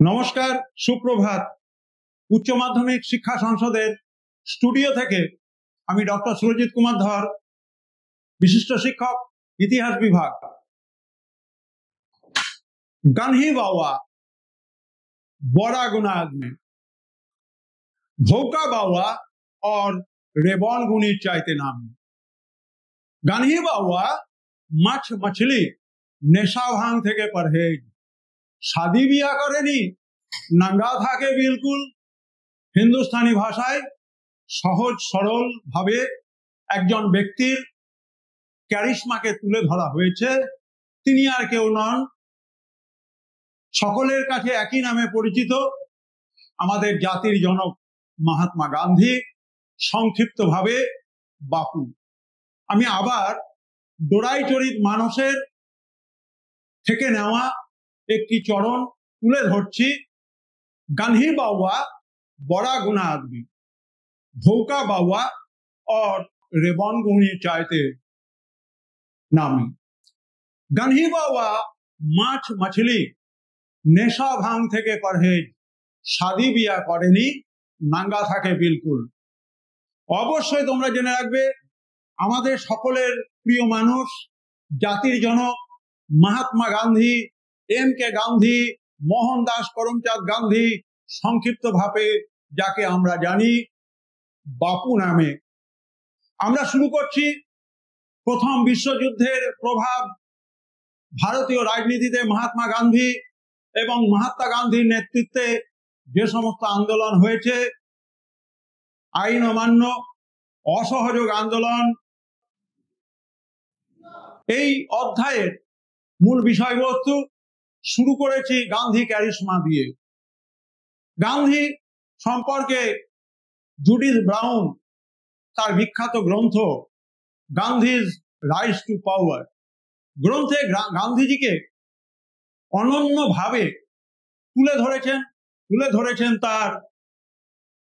নমস্কার, সুপ্রভাত। উচ্চ মাধ্যমিক শিক্ষা সংসদের স্টুডিও থেকে আমি ডক্টর সুরজিৎ কুমার ধর, বিশিষ্ট শিক্ষক, ইতিহাস বিভাগ। गान्धी बावा बड़ा गुनाह में, भोका बावा और रेबन गुनी चाहते नाम। गान्धी बावा माछ मछली नेशा भांग থেকে পরহেজ, शादी बिया करेनी, नंगा থাকে बिल्कुल। हिंदुस्तानी भाषाয় সহজ সরল ভাবে একজন ব্যক্তির ক্যারিশমাকে তুলে ধরা হয়েছে। তিনি আর কেউ নন, সকলের কাছে একই নামে পরিচিত আমাদের জাতির জনক মহাত্মা গান্ধী, সংক্ষিপ্তভাবে বাপু। আমি আবার ডোরাইচরিত মানসের থেকে নেওয়া একটি চরণ তুলে ধরছি। गान्धी बावा बड़ा गुना आदमी, भोका बावा और रेबन गुनी चाहते नामी। गान्धी बावा माछ मछली नेशा भांग থেকে পরহেজ, शादी बिया करेनी, नांगा থাকে बिल्कुल। অবশ্যই তোমরা জেনে রাখবে, আমাদের সকলের প্রিয় মানুষ, জাতির জনক মহাত্মা গান্ধী, এম কে গান্ধী, মোহনদাস করমচাঁদ গান্ধী, সংক্ষিপ্ত ভাবে যাকে আমরা জানি বাপু নামে। আমরা শুরু করছি প্রথম বিশ্বযুদ্ধের প্রভাব ভারতীয় রাজনীতিতে মহাত্মা গান্ধী এবং মহাত্মা গান্ধীর নেতৃত্বে যে সমস্ত আন্দোলন হয়েছে, আইন অমান্য, অসহযোগ আন্দোলন, এই অধ্যায়ের মূল বিষয়বস্তু শুরু করেছি গান্ধী ক্যারিশমা দিয়ে। গান্ধী সম্পর্কে জুডিথ ব্রাউন তার বিখ্যাত গ্রন্থ গান্ধীজ রাইজ টু পাওয়ার গ্রন্থে গান্ধীজিকে অনন্যভাবে তুলে ধরেছেন তার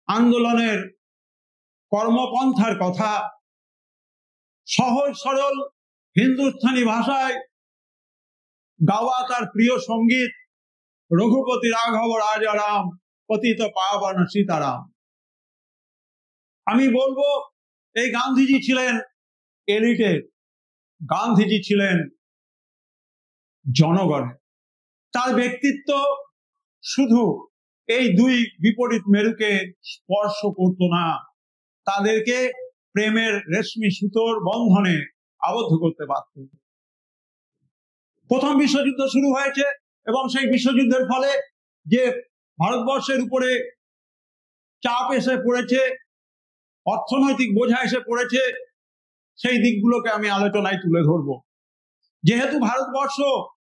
আন্দোলনের কর্মপন্থার কথা। সহজ সরল হিন্দুস্তানি ভাষায় গাওয়া তার প্রিয় সঙ্গীত রঘুপতি রাঘব রাজারাম পতিত পাবন সীতারাম। আমি বলবো, এই গান্ধীজি ছিলেন এলিটের, গান্ধীজি ছিলেন জনগণের। তার ব্যক্তিত্ব শুধু এই দুই বিপরীত মেরুকে স্পর্শ করত না, তাদেরকে প্রেমের রেশমি সুতোর বন্ধনে আবদ্ধ করতে পারত। প্রথম বিশ্বযুদ্ধ শুরু হয়েছে এবং সেই বিশ্বযুদ্ধের ফলে যে ভারতবর্ষের উপরে চাপ এসে পড়েছে, অর্থনৈতিক বোঝা এসে পড়েছে, সেই দিকগুলোকে আমি আলোচনায় তুলে ধরব। যেহেতু ভারতবর্ষ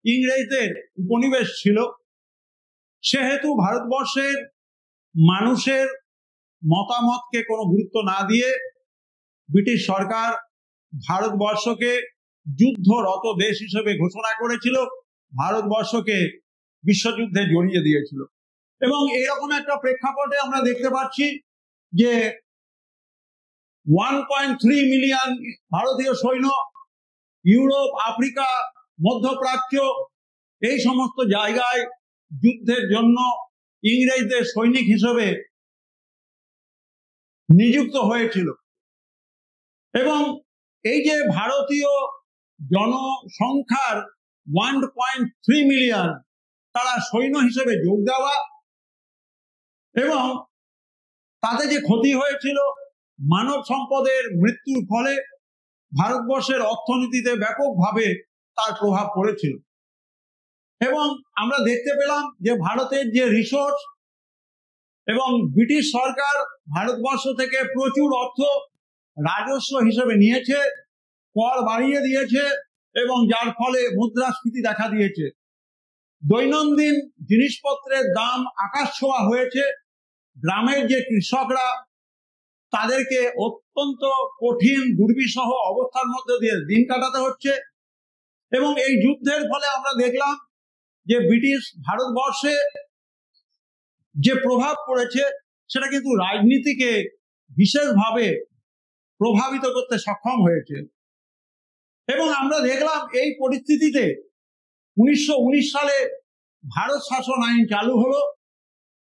ইংরেজদের উপনিবেশ ছিল, সেহেতু ভারতবর্ষের মানুষের মতামতকে কোনো গুরুত্ব না দিয়ে ব্রিটিশ সরকার ভারতবর্ষকে যুদ্ধরত দেশ হিসেবে ঘোষণা করেছিল, ভারতবর্ষকে বিশ্বযুদ্ধে জড়িয়ে দিয়েছিল। এবং এরকম একটা প্রেক্ষাপটে আমরা দেখতে পাচ্ছি যে 1.3 মিলিয়ন ভারতীয় সৈন্য ইউরোপ, আফ্রিকা, মধ্যপ্রাচ্য এই সমস্ত জায়গায় যুদ্ধের জন্য ইংরেজদের সৈনিক হিসেবে নিযুক্ত হয়েছিল। এবং এই যে ভারতীয় জনসংখ্যার 1.3 মিলিয়ন তারা সৈন্য হিসেবে যোগ দেওয়া, এবং তাতে যে ক্ষতি হয়েছিল, মানব সম্পদের মৃত্যুর ফলে ভারতবর্ষের অর্থনীতিতে ব্যাপকভাবে তার প্রভাব পড়েছিল। এবং আমরা দেখতে পেলাম যে ভারতের যে রিসোর্স, এবং ব্রিটিশ সরকার ভারতবর্ষ থেকে প্রচুর অর্থ রাজস্ব হিসেবে নিয়েছে, কর বাড়িয়ে দিয়েছে, এবং যার ফলে মুদ্রাস্ফীতি দেখা দিয়েছে। দৈনন্দিন জিনিসপত্রের দাম আকাশ ছোঁয়া হয়েছে। গ্রামের যে কৃষকরা, তাদেরকে অত্যন্ত কঠিন দুর্বিষহ অবস্থার মধ্যে দিয়ে দিন কাটাতে হচ্ছে। এবং এই যুদ্ধের ফলে আমরা দেখলাম যে ব্রিটিশ ভারতবর্ষে যে প্রভাব পড়েছে, সেটা কিন্তু রাজনীতিকে বিশেষভাবে প্রভাবিত করতে সক্ষম হয়েছে। এবং আমরা দেখলাম এই পরিস্থিতিতে 1919 সালে ভারত শাসন আইন চালু হলো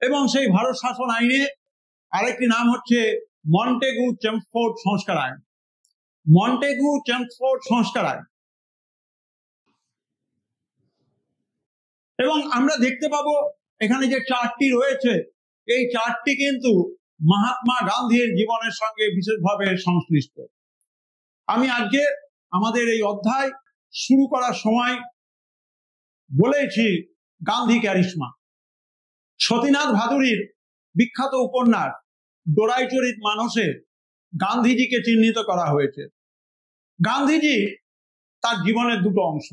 এবং সেই ভারত শাসন আইনে আরেকটি নাম হচ্ছে মন্টেগু চেমসফোর্ড সংস্কার আইন। মন্টেগু চেমসফোর্ড সংস্কার আইন। এবং আমরা দেখতে পাবো এখানে যে চার্টটি রয়েছে, এই চার্টটি কিন্তু মহাত্মা গান্ধীর জীবনের সঙ্গে বিশেষভাবে সংশ্লিষ্ট। আমি আজকে আমাদের এই অধ্যায় শুরু করার সময় বলেছি গান্ধী ক্যারিশমা। সতীনাথ ভাদুড়ীর বিখ্যাত উপন্যাস ডোরাইচরিত মানসে গান্ধীজিকে চিহ্নিত করা হয়েছে। গান্ধীজি তার জীবনের দুটো অংশ,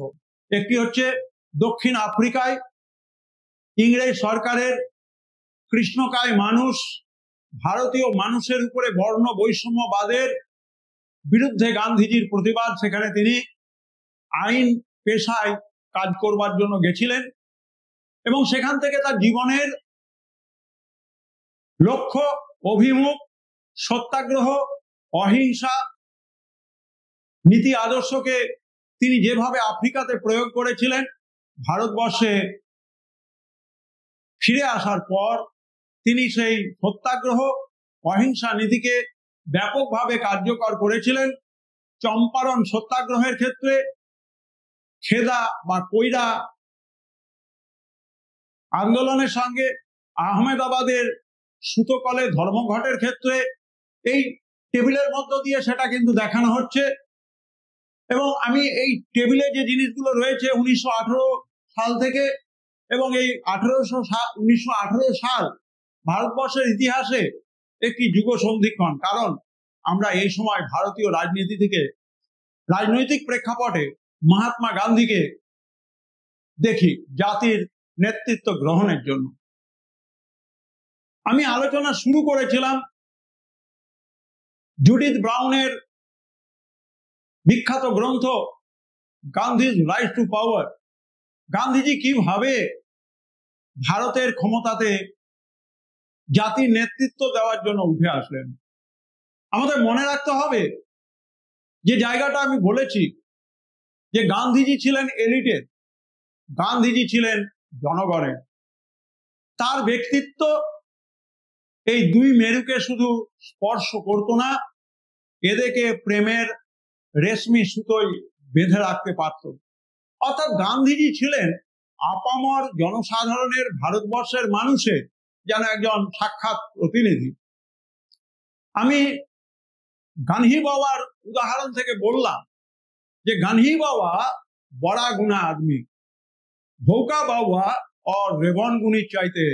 একটি হচ্ছে দক্ষিণ আফ্রিকায় ইংরেজ সরকারের কৃষ্ণকায় মানুষ, ভারতীয় মানুষের উপরে বর্ণ বৈষম্যবাদের বিরুদ্ধে গান্ধীজির প্রতিবাদ, সেখানে তিনি আইন পেশায় কাজ করবার জন্য গেছিলেন এবং সেখান থেকে তার জীবনের লক্ষ্য, অভিমুখ, সত্যাগ্রহ, অহিংসা নীতি আদর্শকে তিনি যেভাবে আফ্রিকাতে প্রয়োগ করেছিলেন, ভারতবর্ষে ফিরে আসার পর তিনি সেই সত্যাগ্রহ, অহিংসা নীতিকে ব্যাপকভাবে কার্যকর করেছিলেন। চম্পারণ সত্যাগ্রহের ক্ষেত্রে, খেদা বা কইরা আন্দোলনের সঙ্গে, আহমেদাবাদের সুতকলে ধর্মঘটের ক্ষেত্রে, এই টেবিলের মধ্য দিয়ে সেটা কিন্তু দেখানো হচ্ছে। এবং আমি এই টেবিলে যে জিনিসগুলো রয়েছে 1918 সাল থেকে, এবং এই 1918 সাল ভারতবর্ষের ইতিহাসে একটি যুগ সন্ধিক্ষণ, কারণ আমরা এই সময় ভারতীয় রাজনীতি থেকে, রাজনৈতিক প্রেক্ষাপটে মহাত্মা গান্ধীকে দেখি জাতির নেতৃত্ব গ্রহণের জন্য। আমি আলোচনা শুরু করেছিলাম জুডিথ ব্রাউনের বিখ্যাত গ্রন্থ গান্ধীজ রাইজ টু পাওয়ার। গান্ধীজি কিভাবে ভারতের ক্ষমতাতে জাতির নেতৃত্ব দেওয়ার জন্য উঠে আসলেন। আমাদের মনে রাখতে হবে যে জায়গাটা আমি বলেছি যে গান্ধীজি ছিলেন এলিটের, গান্ধীজি ছিলেন জনগণের। তার ব্যক্তিত্ব এই দুই মেরুকে শুধু স্পর্শ করত না, এদেরকে প্রেমের রেশমি সুতোয় বেঁধে রাখতে পারত। অর্থাৎ গান্ধীজি ছিলেন আপামর জনসাধারণের, ভারতবর্ষের মানুষের যেন একজন সাক্ষাৎ প্রতিনিধি। আমি গান্ধী বাবার উদাহরণ থেকে বললাম যে গান্ধী বাবা বড়া গুণা আদমি, ভৌকা বাবা और रेवन गुनी चाहते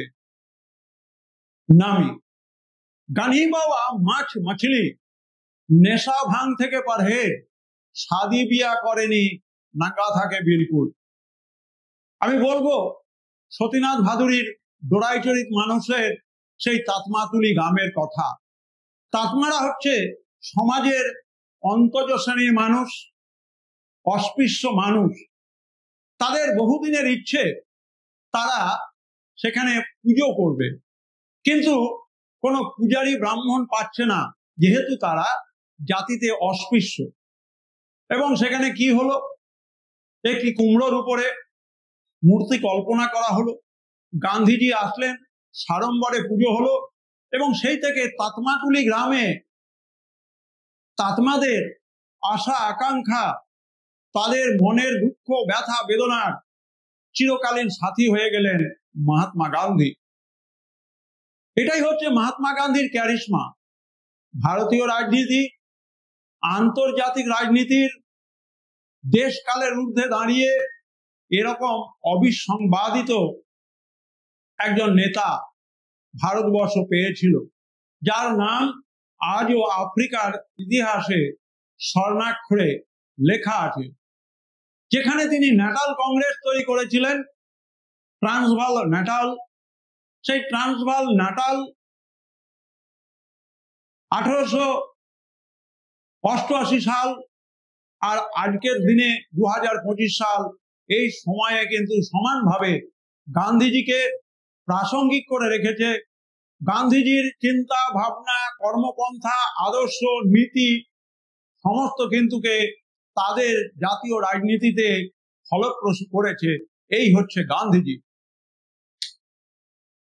नामी। गांधी बाबा माछ मछली नेशा भांग থেকে পরহেজ, শাদি বিয়া করেনি, নাঙ্গা থাকে বিলকুল। আমি বলবো সতীনাথ ভাদুড়ীর ডোরাইচরিত মানসের সেই তাতমাতুলি গ্রামের কথা। তাতমারা হচ্ছে সমাজের অন্তজ শ্রেণীর মানুষ, অস্পৃশ্য মানুষ। তাদের বহুদিনের ইচ্ছে তারা সেখানে পুজো করবে, কিন্তু কোনো পূজারী ব্রাহ্মণ পাচ্ছে না, যেহেতু তারা জাতিতে অস্পৃশ্য। এবং সেখানে কি হলো, একটি কুমড়োর উপরে মূর্তি কল্পনা করা হলো, গান্ধীজি আসলেন, সাড়ম্বরে পুজো হলো এবং সেই থেকে তাতমাতুলি গ্রামে তাতমাদের আশা আকাঙ্ক্ষা, তাদের মনের দুঃখ ব্যথা বেদনার চিরকালীন সাথী হয়ে গেলেন মহাত্মা গান্ধী। এটাই হচ্ছে মহাত্মা গান্ধীর ক্যারিশমা। ভারতীয় রাজনীতি, আন্তর্জাতিক রাজনীতির দেশকালের ঊর্ধ্বে দাঁড়িয়ে এরকম অবিসংবাদিত একজন নেতা ভারতবর্ষ পেয়েছিল, যার নাম আজও আফ্রিকার ইতিহাসে স্বর্ণাক্ষরে লেখা আছে। যেখানে তিনি ন্যাটাল কংগ্রেস তৈরি করেছিলেন, ট্রান্সভাল ন্যাটাল, সেই ট্রান্সভাল ন্যাটাল 1888 সাল আর আজকের দিনে 2025 সাল, এই সময়ে কিন্তু সমানভাবে গান্ধীজিকে প্রাসঙ্গিক করে রেখেছে। গান্ধীজির চিন্তা ভাবনা, কর্মপন্থা, আদর্শ, নীতি সমস্ত কিন্তুকে তাদের জাতীয় রাজনীতিতে ফলপ্রসূ করেছে। এই হচ্ছে গান্ধীজি।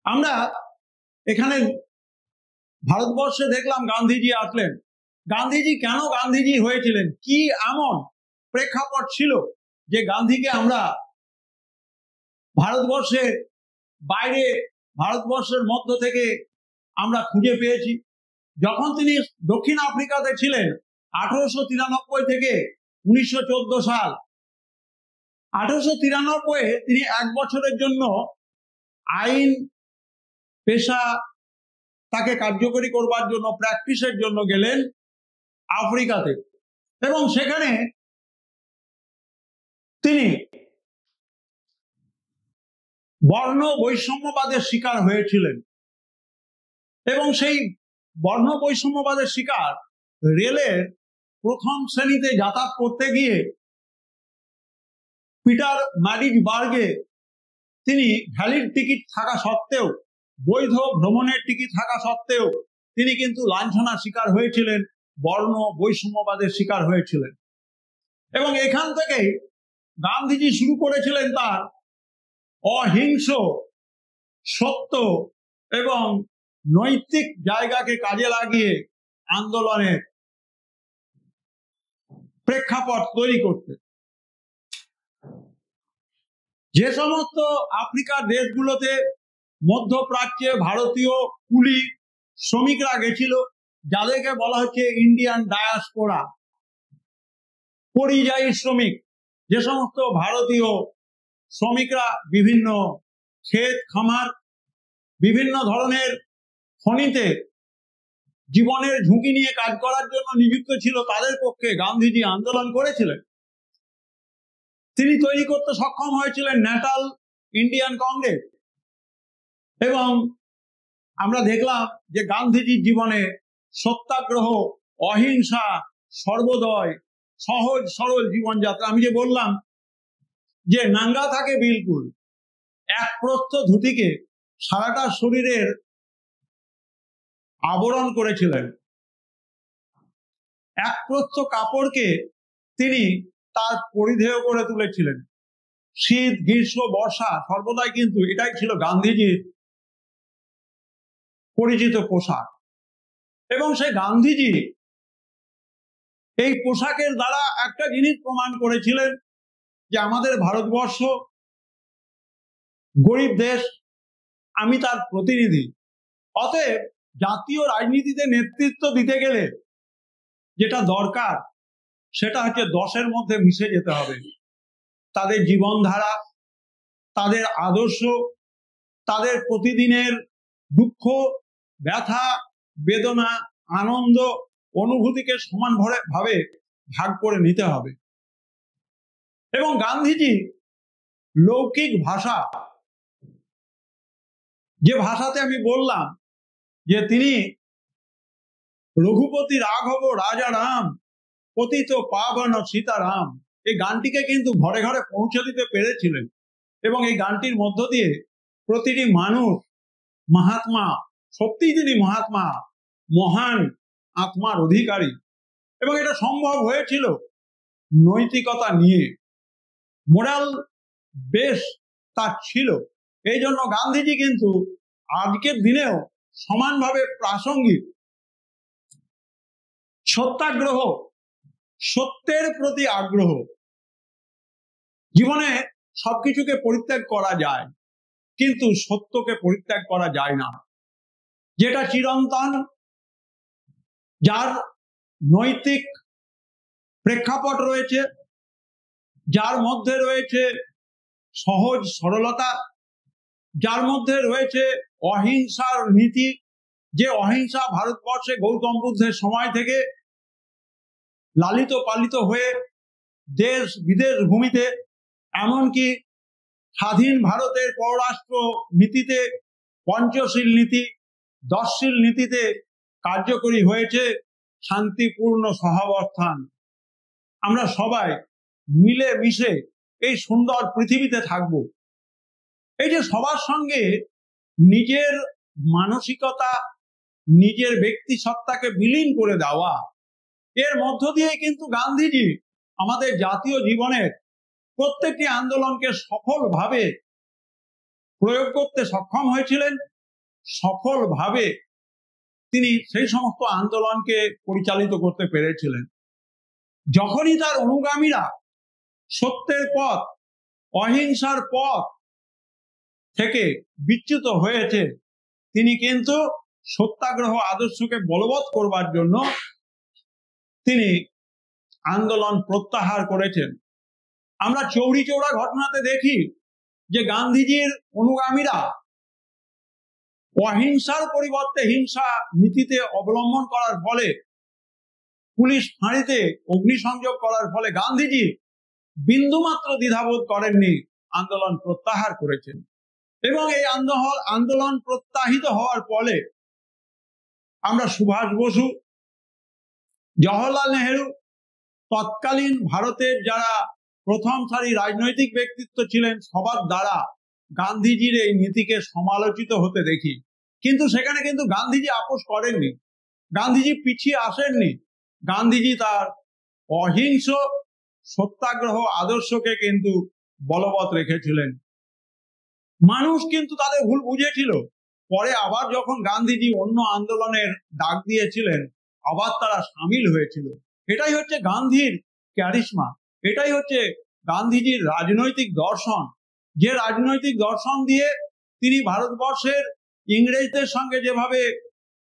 আমরা এখানে ভারতবর্ষে দেখলাম গান্ধীজি আসলেন। গান্ধীজি কেন গান্ধীজি হয়েছিলেন, কি এমন প্রেক্ষাপট ছিল যে গান্ধীকে আমরা ভারতবর্ষের বাইরে, ভারতবর্ষের মধ্য থেকে আমরা খুঁজে পেয়েছি। যখন তিনি দক্ষিণ আফ্রিকাতে ছিলেন 1893 থেকে 1914 সাল, 1893 তিনি 1 বছরের জন্য আইন পেশা তাকে কার্যকরী করবার জন্য, প্র্যাকটিসের জন্য গেলেন আফ্রিকাতে, এবং সেখানে তিনি বর্ণ বৈষম্যবাদের শিকার হয়েছিলেন। এবং সেই বর্ণ বৈষম্যবাদের শিকার রেলের প্রথম শ্রেণীতে যাতায়াত করতে গিয়ে পিটার ম্যারিজবার্গে তিনি ভ্যালিড টিকিট থাকা সত্ত্বেও, বৈধ ভ্রমণের টিকিট থাকা সত্ত্বেও তিনি কিন্তু লাঞ্ছনার শিকার হয়েছিলেন, বর্ণ বৈষম্যবাদের শিকার হয়েছিলেন। এবং এখান থেকেই গান্ধীজি শুরু করেছিলেন তার অহিংস, সত্য এবং নৈতিক জায়গাকে কাজে লাগিয়ে আন্দোলনের প্রেক্ষাপট তৈরি করতে। যে সমস্ত আফ্রিকার দেশগুলোতে মধ্যপ্রাচ্যে ভারতীয় কুলি শ্রমিকরা গেছিল, যাদেরকে বলা হচ্ছে ইন্ডিয়ান ডায়াসপোরা, পরিযায়ী শ্রমিক, যে সমস্ত ভারতীয় শ্রমিকরা বিভিন্ন ক্ষেত খামার, বিভিন্ন ধরনের খনিতে জীবনের ঝুঁকি নিয়ে কাজ করার জন্য নিযুক্ত ছিল, তাদের পক্ষে গান্ধীজি আন্দোলন করেছিলেন। তিনি তৈরি করতে সক্ষম হয়েছিলেন ন্যাটাল ইন্ডিয়ান কংগ্রেস। এবং আমরা দেখলাম যে গান্ধীজির জীবনে সত্যাগ্রহ, অহিংসা, সর্বোদয়, সহজ সরল জীবনযাত্রা। আমি যে বললাম যে নাঙ্গা থাকে বিলকুল, এক প্রস্থ ধুতিকে সারাটা শরীরের আবরণ করেছিলেন, এক প্রস্থ কাপড়কে তিনি তার পরিধেয় করে তুলেছিলেন। শীত, গ্রীষ্ম, বর্ষা সর্বদাই কিন্তু এটাই ছিল গান্ধীজির পরিচিত পোশাক। এবং সেই গান্ধীজি এই পোশাকের দ্বারা একটা জিনিস প্রমাণ করেছিলেন যে আমাদের ভারতবর্ষ গরিব দেশ, আমি তার প্রতিনিধি, অতএব জাতীয় রাজনীতিতে নেতৃত্ব দিতে গেলে যেটা দরকার সেটা হচ্ছে 10-এর মধ্যে মিশে যেতে হবে। তাদের জীবনধারা, তাদের আদর্শ, তাদের প্রতিদিনের দুঃখ, ব্যথা, বেদনা, আনন্দ, অনুভূতিকে সমানভাবে ভাগ করে নিতে হবে। এবং গান্ধীজি লৌকিক ভাষা, যে ভাষাতে আমি বললাম যে তিনি রঘুপতি রাঘব রাজা রাম পতিত পাবন সীতারাম, এই গানটিকে কিন্তু ঘরে ঘরে পৌঁছে দিতে পেরেছিলেন। এবং এই গানটির মধ্য দিয়ে প্রতিটি মানুষ মহাত্মা, সত্যিই তিনি মহাত্মা, মহান আত্মার অধিকারী। এবং এটা সম্ভব হয়েছিল নৈতিকতা নিয়ে, মোরাল বেশ তার ছিল। এই জন্য গান্ধীজি কিন্তু আজকের দিনেও সমানভাবে প্রাসঙ্গিক। সত্যাগ্রহ, সত্যের প্রতি আগ্রহ। জীবনে সবকিছুকে পরিত্যাগ করা যায়, কিন্তু সত্যকে পরিত্যাগ করা যায় না, যেটা চিরন্তন, যার নৈতিক প্রেক্ষাপট রয়েছে, যার মধ্যে রয়েছে সহজ সরলতা, যার মধ্যে রয়েছে অহিংসার নীতি, যে অহিংসা ভারতবর্ষে গৌতম বুদ্ধের সময় থেকে লালিত পালিত হয়ে দেশ বিদেশ ভূমিতে, এমনকি স্বাধীন ভারতের পররাষ্ট্র নীতিতে, পঞ্চশীল নীতি, 10শীল নীতিতে কার্যকরী হয়েছে শান্তিপূর্ণ সহাবস্থান। আমরা সবাই মিলে মিশে এই সুন্দর পৃথিবীতে থাকব। এই যে সবার সঙ্গে নিজের মানসিকতা, নিজের ব্যক্তি সত্তাকে বিলীন করে দেওয়া, এর মধ্য দিয়ে কিন্তু গান্ধীজি আমাদের জাতীয় জীবনের প্রত্যেকটি আন্দোলনকে সফলভাবে প্রয়োগ করতে সক্ষম হয়েছিলেন সফলভাবে তিনি সেই সমস্ত আন্দোলনকে পরিচালিত করতে পেরেছিলেন। যখনই তার অনুগামীরা সত্যের পথ, অহিংসার পথ থেকে বিচ্যুত হয়েছে, তিনি কিন্তু সত্যাগ্রহ আদর্শকে বলবৎ করবার জন্য তিনি আন্দোলন প্রত্যাহার করেছেন। আমরা চৌরি চৌরা ঘটনাতে দেখি যে গান্ধীজির অনুগামীরা অহিংসার পরিবর্তে হিংসা নীতিতে অবলম্বন করার ফলে, পুলিশ ফাঁড়িতে অগ্নিসংযোগ করার ফলে গান্ধীজি বিন্দুমাত্র দ্বিধাবোধ করেননি, আন্দোলন প্রত্যাহার করেছেন। এবং এই আন্দোলন প্রত্যাহিত হওয়ার ফলে আমরা সুভাষ বসু, জওহরলাল নেহেরু, তৎকালীন ভারতের যারা প্রথম সারি রাজনৈতিক ব্যক্তিত্ব ছিলেন, সবার দ্বারা গান্ধীজির এই নীতিকে সমালোচিত হতে দেখি। কিন্তু সেখানে কিন্তু গান্ধীজি আপোষ করেননি, গান্ধীজি পিছিয়ে আসেননি। গান্ধীজি তার অহিংস সত্যাগ্রহ আদর্শকে কিন্তু বলবৎ রেখেছিলেন। মানুষ কিন্তু তাদের ভুল বুঝেছিল। পরে আবার যখন গান্ধীজি অন্য আন্দোলনের ডাক দিয়েছিলেন, আবার তারা সামিল হয়েছিল। এটাই হচ্ছে গান্ধীর ক্যারিশমা, এটাই হচ্ছে গান্ধীজির রাজনৈতিক দর্শন, যে রাজনৈতিক দর্শন দিয়ে তিনি ভারতবর্ষের ইংরেজদের সঙ্গে যেভাবে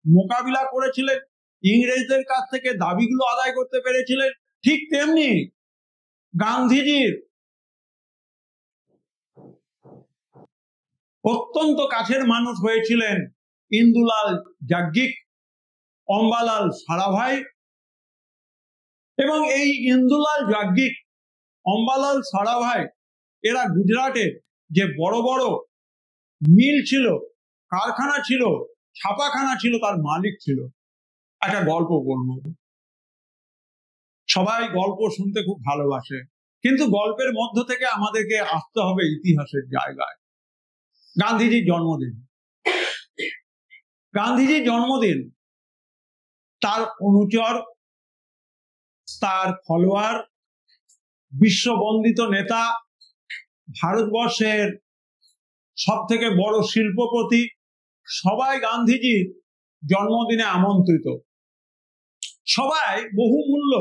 মোকাবিলা করেছিলেন, ইংরেজদের কাছ থেকে দাবিগুলো আদায় করতে পেরেছিলেন, ঠিক তেমনি গান্ধীজির অত্যন্ত কাছের মানুষ হয়েছিলেন ইন্দুলাল যাজ্ঞিক, অম্বালাল সারাভাই। এবং এই ইন্দুলাল যাজ্ঞিক, অম্বালাল সারাভাই এরা গুজরাটের যে বড় বড় মিল ছিল, কারখানা ছিল, ছাপাখানা ছিল, তার মালিক ছিল। একটা গল্প বলবো, সবাই গল্প শুনতে খুব ভালোবাসে, কিন্তু গল্পের মধ্য থেকে আমাদেরকে আসতে হবে ইতিহাসের জায়গায়। গান্ধীজির জন্মদিন, গান্ধীজির জন্মদিন, তার অনুচর, তার ফলোয়ার, বিশ্ববন্দিত নেতা, ভারতবর্ষের সব থেকে বড় শিল্পপতি, সবাই গান্ধীজির জন্মদিনে আমন্ত্রিত। সবাই বহুমূল্য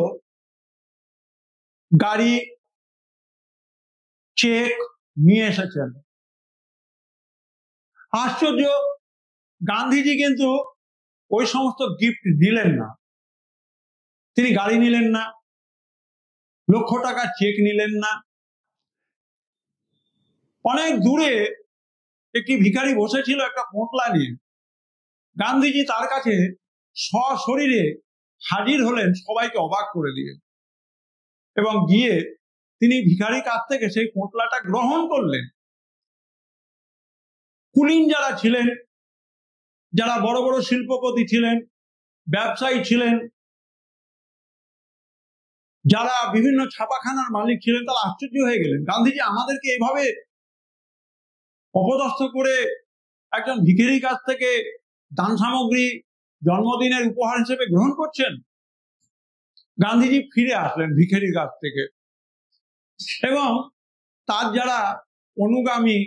গাড়ি, চেক নিয়ে এসেছেন। আশ্চর্য, গান্ধীজি কিন্তু ওই সমস্ত গিফট নিলেন না। তিনি গাড়ি নিলেন না, লক্ষ টাকার চেক নিলেন না। অনেক দূরে একটি ভিখারি বসেছিল একটা পোঁটলা নিয়ে। গান্ধীজি তার কাছে সশরীরে হাজির হলেন, সবাইকে অবাক করে দিয়ে, এবং গিয়ে তিনি ভিখারির কাছ থেকে সেই পোঁটলাটা গ্রহণ করলেন। কুলীন যারা ছিলেন, যারা বড় বড় শিল্পপতি ছিলেন, ব্যবসায়ী ছিলেন, যারা বিভিন্ন ছাপাখানার মালিক ছিলেন, তারা আশ্চর্য হয়ে গেলেন, গান্ধীজি আমাদেরকে এভাবে অপদস্থ করে একজন ভিখারির কাছ থেকে দান সামগ্রী জন্মদিনের উপহার হিসেবে গ্রহণ করছেন। গান্ধীজি ফিরে আসলেন ভিখারির কাছ থেকে, এবং তার যারা অনুগামী,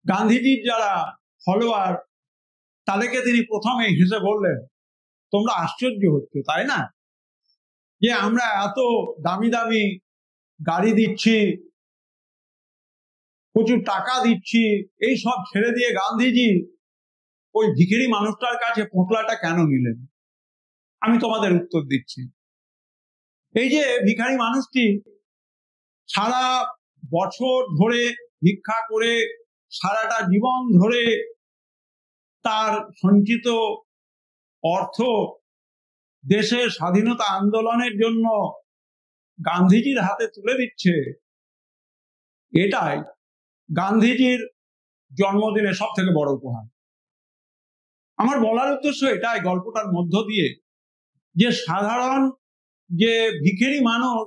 গান্ধীজির যারা ফলোয়ার, তাদেরকে তিনি প্রথমে হেসে বললেন, তোমরা আশ্চর্য হচ্ছে তাই না, যে আমরা এত দামি দামি গাড়ি দিচ্ছি, প্রচুর টাকা দিচ্ছি, এই সব ছেড়ে দিয়ে গান্ধীজি ওই ভিখারি মানুষটার কাছে পোঁটলাটা কেন নিলেন? আমি তোমাদের উত্তর দিচ্ছি। এই যে ভিখারি মানুষটি সারা বছর ধরে ভিক্ষা করে, সারাটা জীবন ধরে তার সঞ্চিত অর্থ দেশের স্বাধীনতা আন্দোলনের জন্য গান্ধীজির হাতে তুলে দিচ্ছে, এটাই গান্ধীজির জন্মদিনের সব থেকে বড় উপহার। আমার বলার উদ্দেশ্য এটাই গল্পটার মধ্য দিয়ে, যে সাধারণ যে ভিখারি মানুষ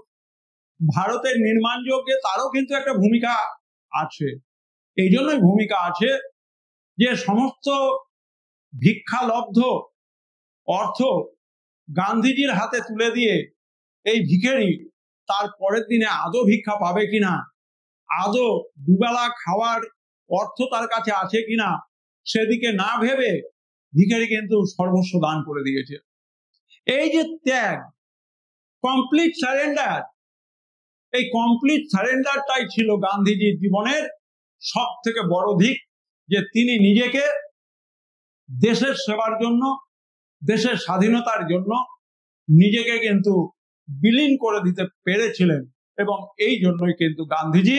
ভারতের নির্মাণ যজ্ঞে, তারও কিন্তু একটা ভূমিকা আছে। এই জন্যই ভূমিকা আছে যে সমস্ত ভিক্ষালব্ধ অর্থ গান্ধীজির হাতে তুলে দিয়ে এই ভিখারি তার পরের দিনে আদৌ ভিক্ষা পাবে কিনা, আদৌ দুবেলা খাওয়ার অর্থ তার কাছে আছে কিনা, সেদিকে না ভেবে ভিখারি কিন্তু সর্বস্ব দান করে দিয়েছে। এই যে ত্যাগ, কমপ্লিট সারেন্ডার, এই কমপ্লিট সারেন্ডারটাই ছিল গান্ধীজির জীবনের সব থেকে বড় দিক, যে তিনি নিজেকে দেশের সেবার জন্য, দেশের স্বাধীনতার জন্য নিজেকে কিন্তু বিলীন করে দিতে পেরেছিলেন। এবং এই জন্যই কিন্তু গান্ধীজি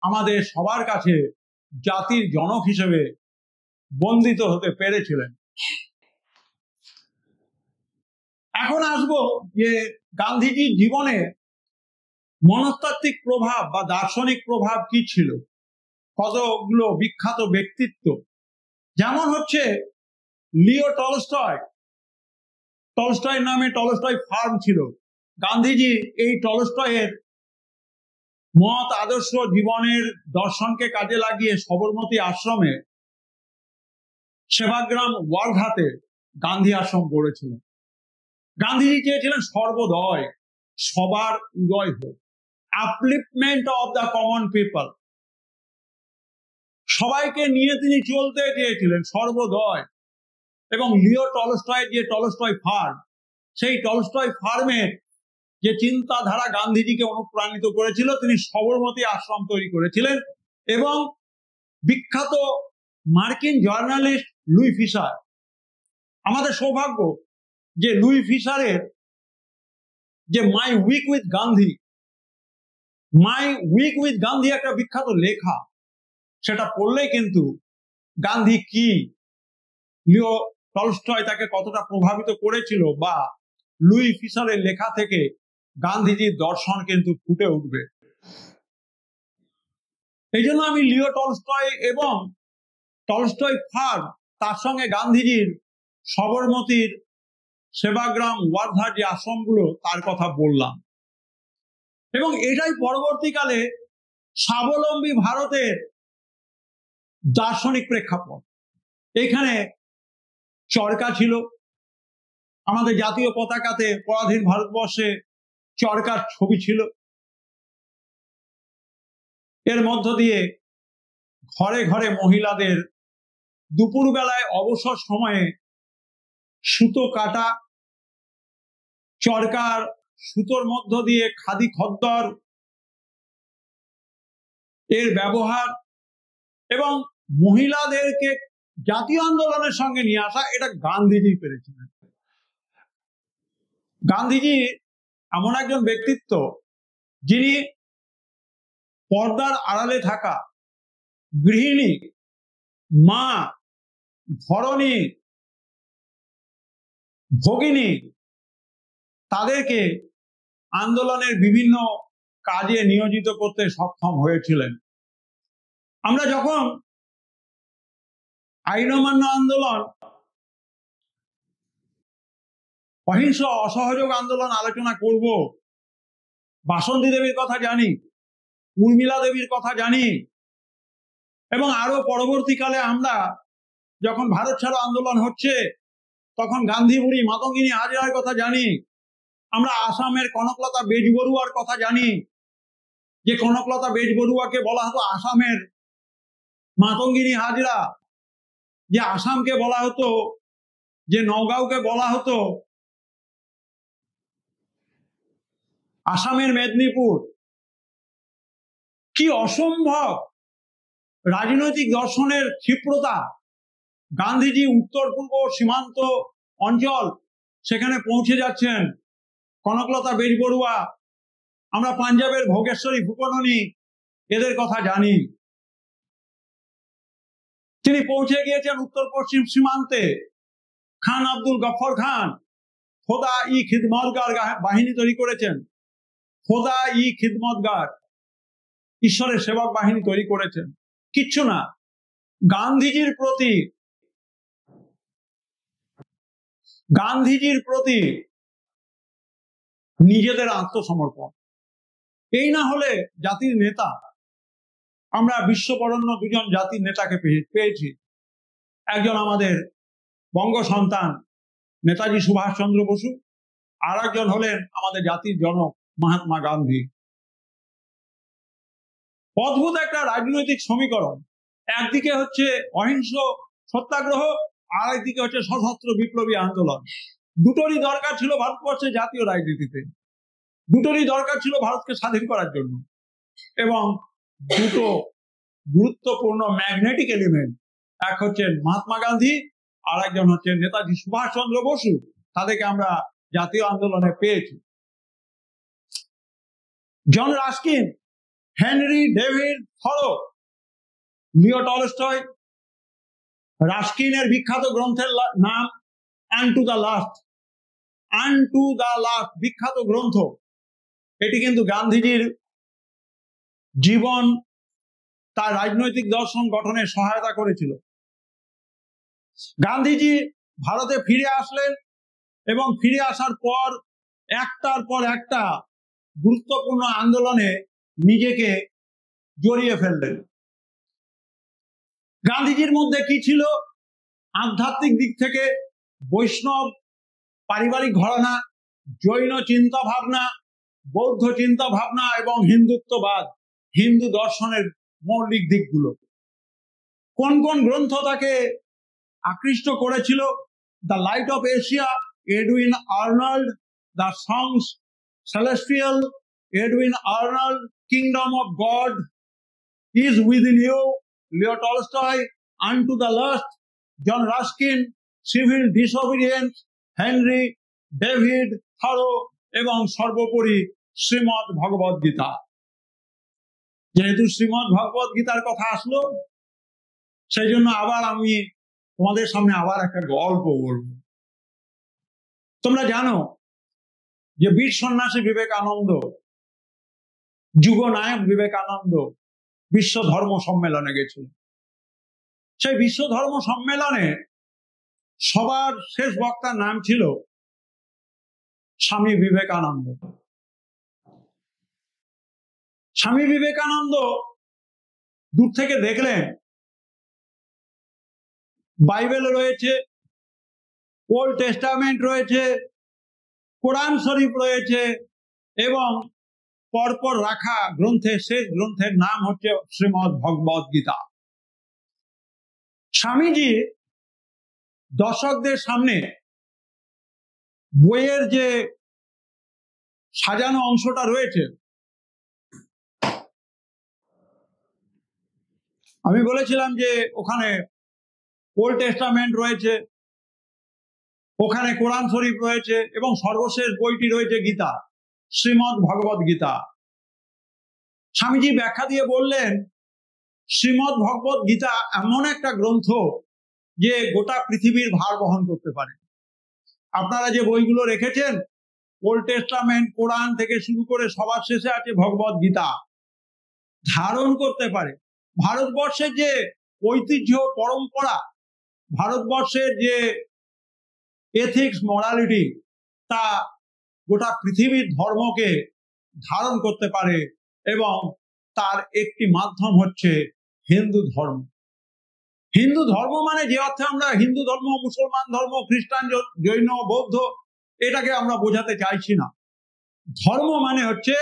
আমাদের সবার কাছে জাতির জনক হিসেবে বন্দিত হতে পেরেছিলেন। এখন আসবো যে গান্ধীজির জীবনে মনস্তাত্ত্বিক প্রভাব বা দার্শনিক প্রভাব কি ছিল। কতগুলো বিখ্যাত ব্যক্তিত্ব, যেমন হচ্ছে লিও টলস্টয়। টলস্টয়ের নামে টলস্টয় ফার্ম ছিল। গান্ধীজি এই টলস্টয়ের মত, আদর্শ, জীবনের দর্শনকে কাজে লাগিয়ে সবরমতী আশ্রমে সেবাগ্রাম ওয়ার্ধাতে গান্ধী আশ্রম গড়েছিলেন। গান্ধীজি চেয়েছিলেন সর্বোদয়, সবার উদয় হোক, আপলিফটমেন্ট অফ দ্য কমন পিপল। সবাইকে নিয়ে তিনি চলতে চেয়েছিলেন, সর্বোদয়। এবং লিও টলস্টয়ের যে টলস্টয় ফার্ম, সেই টলস্টয় ফার্মের যে চিন্তাধারা গান্ধীজিকে অনুপ্রাণিত করেছিল, তিনি সবরমতী আশ্রম তৈরি করেছিলেন। এবং বিখ্যাত মার্কিন জার্নালিস্ট লুই ফিশার, আমাদের সৌভাগ্য যে লুই ফিশারের যে মাই উইক উইথ গান্ধী একটা বিখ্যাত লেখা, সেটা পড়লেই কিন্তু গান্ধী কি, লিও টলস্টয় তাকে কতটা প্রভাবিত করেছিল, বা লুই ফিশারের লেখা থেকে গান্ধীজির দর্শন কিন্তু ফুটে উঠবে। এই জন্য আমি লিও টলস্টয় এবং টলস্টয় ফার্ম, তার সঙ্গে গান্ধীজির সবরমতীর সেবাগ্রাম ওয়ার্ধার যে আশ্রমগুলো, তার কথা বললাম। এবং এটাই পরবর্তীকালে স্বাবলম্বী ভারতের দার্শনিক প্রেক্ষাপট। এখানে চরকা ছিল, আমাদের জাতীয় পতাকাতে পরাধীন ভারতবর্ষে চরকার ছবি ছিল। এর মধ্য দিয়ে ঘরে ঘরে মহিলাদের দুপুর বেলায় অবসর সময়ে সুতো কাটা, চরকার সুতোর মধ্য দিয়ে খাদি খদ্দর এর ব্যবহার, এবং মহিলাদেরকে জাতীয় আন্দোলনের সঙ্গে নিয়ে আসা, এটা গান্ধীজি পেরেছিলেন। গান্ধীজি এমন একজন ব্যক্তিত্ব, যিনি পর্দার আড়ালে থাকা গৃহিণী, মা, ধরণী, ভগিনী, তাদেরকে আন্দোলনের বিভিন্ন কাজে নিয়োজিত করতে সক্ষম হয়েছিলেন। আমরা যখন আইন অমান্য আন্দোলন, অহিংস অসহযোগ আন্দোলন আলোচনা করব, বাসন্তী দেবীর কথা জানি, উর্মিলা দেবীর কথা জানি, এবং আরো পরবর্তীকালে আমরা যখন ভারত ছাড়ো আন্দোলন হচ্ছে, তখন গান্ধী বুড়ি মাতঙ্গিনী হাজরার কথা জানি। আমরা আসামের কনকলতা বেজবরুয়ার কথা জানি, যে কনকলতা বেজবরুয়াকে বলা হতো আসামের মাতঙ্গিনী হাজরা, যে আসামকে বলা হতো, যে নওগাঁওকে বলা হতো আসামের মেদিনীপুর। কি অসম্ভব রাজনৈতিক দর্শনের ক্ষিপ্রতা! গান্ধীজি উত্তর পূর্ব সীমান্ত অঞ্চল, সেখানে পৌঁছে যাচ্ছেন। কনকলতা বেজবরুয়া, আমরা পাঞ্জাবের ভোগেশ্বরী ফুকননী, এদের কথা জানি। তিনি পৌঁছে গিয়েছেন উত্তর পশ্চিম সীমান্তে। খান আব্দুল গফর খান খোদা ই খিদমতগার বাহিনী তৈরি করেছেন। খোদা ই খিদমতগার, ঈশ্বরের সেবক বাহিনী তৈরি করেছেন। কিচ্ছু না, গান্ধীজির প্রতি নিজেদের আত্মসমর্পণ। এই না হলে জাতির নেতা, আমরা বিশ্ববরণ্য দুজন জাতির নেতাকে পেয়েছি। একজন আমাদের বঙ্গ সন্তান নেতাজি সুভাষচন্দ্র বসু, আর একজন হলেন আমাদের জাতির জনক মহাত্মা গান্ধী। অদ্ভুত একটা রাজনৈতিক সমীকরণ। একদিকে হচ্ছে অহিংস সত্যাগ্রহ, আর একদিকে হচ্ছে সশস্ত্র বিপ্লবী আন্দোলন। দুটোরই দরকার ছিল ভারতবর্ষের জাতীয় রাজনীতিতে, দুটোরই দরকার ছিল ভারতকে স্বাধীন করার জন্য। এবং দুটো গুরুত্বপূর্ণ ম্যাগনেটিক এলিমেন্ট, এক হচ্ছে মহাত্মা গান্ধী, আর একজন হচ্ছে নেতাজি সুভাষচন্দ্র বসু। তাদেরকে আমরা জাতীয় আন্দোলনে পেয়েছি। John Ruskin, Henry David Thoreau, Leo Tolstoy. রাস্কিনের বিখ্যাত গ্রন্থের নাম unto the last. Unto the last বিখ্যাত গ্রন্থ। এটি কিন্তু গান্ধীজির জীবন, তার রাজনৈতিক দর্শন গঠনে সহায়তা করেছিল। গান্ধীজি ভারতে ফিরে আসলেন এবং ফিরে আসার পর একটার পর একটা গুরুত্বপূর্ণ আন্দোলনে নিজেকে জড়িয়ে ফেললেন। গান্ধীজির মধ্যে কি ছিল? আধ্যাত্মিক দিক থেকে বৈষ্ণব পারিবারিক ঘরানা, জৈন চিন্তা ভাবনা, বৌদ্ধ চিন্তা ভাবনা এবং হিন্দুত্ববাদ, হিন্দু দর্শনের মৌলিক দিকগুলো। কোন কোন গ্রন্থ তাকে আকৃষ্ট করেছিল? The light of Asia, Edwin Arnold; the songs celestial, Edwin Arnold; kingdom of God is within you, Leo Tolstoy; unto the last, John Ruskin; civil disobedience, Henry David Thoreau; এবং সর্বোপরি শ্রীমৎ ভগবদ গীতা। যেহেতু শ্রীমৎ ভগবদ গীতার কথা আসলো, সেই জন্য আবার আমি তোমাদের সামনে আবার একটা গল্প বলব। তোমরা জানো যে বীর সন্ন্যাসী বিবেকানন্দ, যুগনায়ক বিবেকানন্দ বিশ্ব ধর্ম সম্মেলনে গেছিল। সেই বিশ্ব ধর্ম সম্মেলনে সবার শেষ বক্তার নাম ছিল স্বামী বিবেকানন্দ। স্বামী বিবেকানন্দ দূর থেকে দেখলেন বাইবেল রয়েছে, ওল্ড টেস্টামেন্ট রয়েছে, কোরআন শরীফ রয়েছে, এবং পরপর রাখা গ্রন্থের শেষ গ্রন্থের নাম হচ্ছে শ্রীমদ্ ভগবদ গীতা। স্বামীজি দর্শকদের সামনে বইয়ের যে সাজানো অংশটা রয়েছে, আমি বলেছিলাম যে ওখানে ওল্ড টেস্টামেন্ট রয়েছে, ওখানে কোরআন শরীফ রয়েছে, এবং সর্বশেষ বইটি রয়েছে গীতা, শ্রীমদ্ ভগবদ গীতা। স্বামীজি ব্যাখ্যা দিয়ে বললেন, শ্রীমদ্ ভগবদ গীতা এমন একটা গ্রন্থ যে গোটা পৃথিবীর ভার বহন করতে পারে। আপনারা যে বইগুলো রেখেছেন, ওল্ড টেস্টামেন্ট, কোরআন থেকে শুরু করে সবার শেষে আছে ভগবদ গীতা, ধারণ করতে পারে। ভারতবর্ষের যে ঐতিহ্য, পরম্পরা, ভারতবর্ষের যে এথিক্স, মরালিটি, তা গোটা পৃথিবীর ধর্মকে ধারণ করতে পারে, এবং তার একটি মাধ্যম হচ্ছে হিন্দু ধর্ম। হিন্দু ধর্ম মানে যে অর্থে আমরা হিন্দু ধর্ম, মুসলমান ধর্ম, খ্রিস্টান, জৈন, বৌদ্ধ, এটাকে আমরা বোঝাতে চাইছি না। ধর্ম মানে হচ্ছে